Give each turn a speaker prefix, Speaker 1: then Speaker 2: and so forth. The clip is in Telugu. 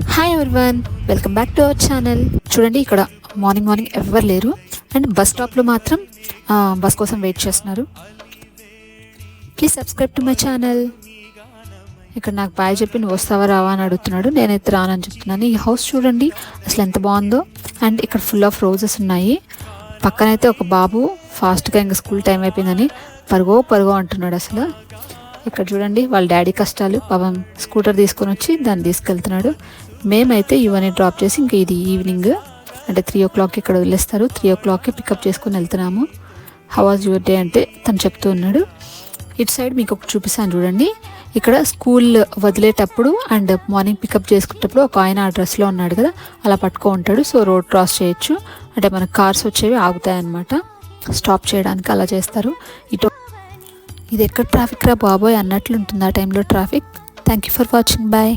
Speaker 1: Hi everyone, welcome back to our channel. చూడండి, ఇక్కడ మార్నింగ్ ఎవ్వరు లేరు అండ్ బస్ స్టాప్లో మాత్రం బస్ కోసం వెయిట్ చేస్తున్నారు. Please subscribe to my channel. ఇక్కడ నాకు బాయ్ చెప్పి నువ్వు వస్తావా రావా అని అడుగుతున్నాడు. నేనైతే రానని చెప్తున్నాను. ఈ హౌస్ చూడండి అసలు ఎంత బాగుందో. అండ్ ఇక్కడ ఫుల్ ఆఫ్ రోజెస్ ఉన్నాయి. పక్కనైతే ఒక బాబు ఫాస్ట్గా ఇంకా స్కూల్ టైం అయిపోయిందని పరుగో అంటున్నాడు. అసలు ఇక్కడ చూడండి వాళ్ళ డాడీ కష్టాలు. పాపం స్కూటర్ తీసుకొని వచ్చి దాన్ని తీసుకెళ్తున్నాడు. మేమైతే ఇవన్నీ డ్రాప్ చేసి ఇంక ఇది ఈవినింగ్ అంటే 3 o'clock ఇక్కడ వదిలేస్తారు. 3 o'clock పికప్ చేసుకొని వెళ్తున్నాము. హౌ వాజ్ యువర్ డే అంటే తను చెప్తూ ఉన్నాడు. ఇటు సైడ్ మీకు ఒకటి చూపిస్తాను చూడండి. ఇక్కడ స్కూల్ వదిలేటప్పుడు అండ్ మార్నింగ్ పికప్ చేసుకునేటప్పుడు ఒక ఆయన ఆ డ్రెస్లో ఉన్నాడు కదా, అలా పట్టుకో ఉంటాడు. సో రోడ్ క్రాస్ చేయొచ్చు అంటే మన కార్స్ వచ్చేవి ఆగుతాయన్నమాట, స్టాప్ చేయడానికి అలా చేస్తారు. ఇటు ఇది ఎక్కడ ట్రాఫిక్ రా బాబోయ్ అన్నట్లు ఉంటుంది ఆ టైంలో traffic. Thank you for watching. Bye.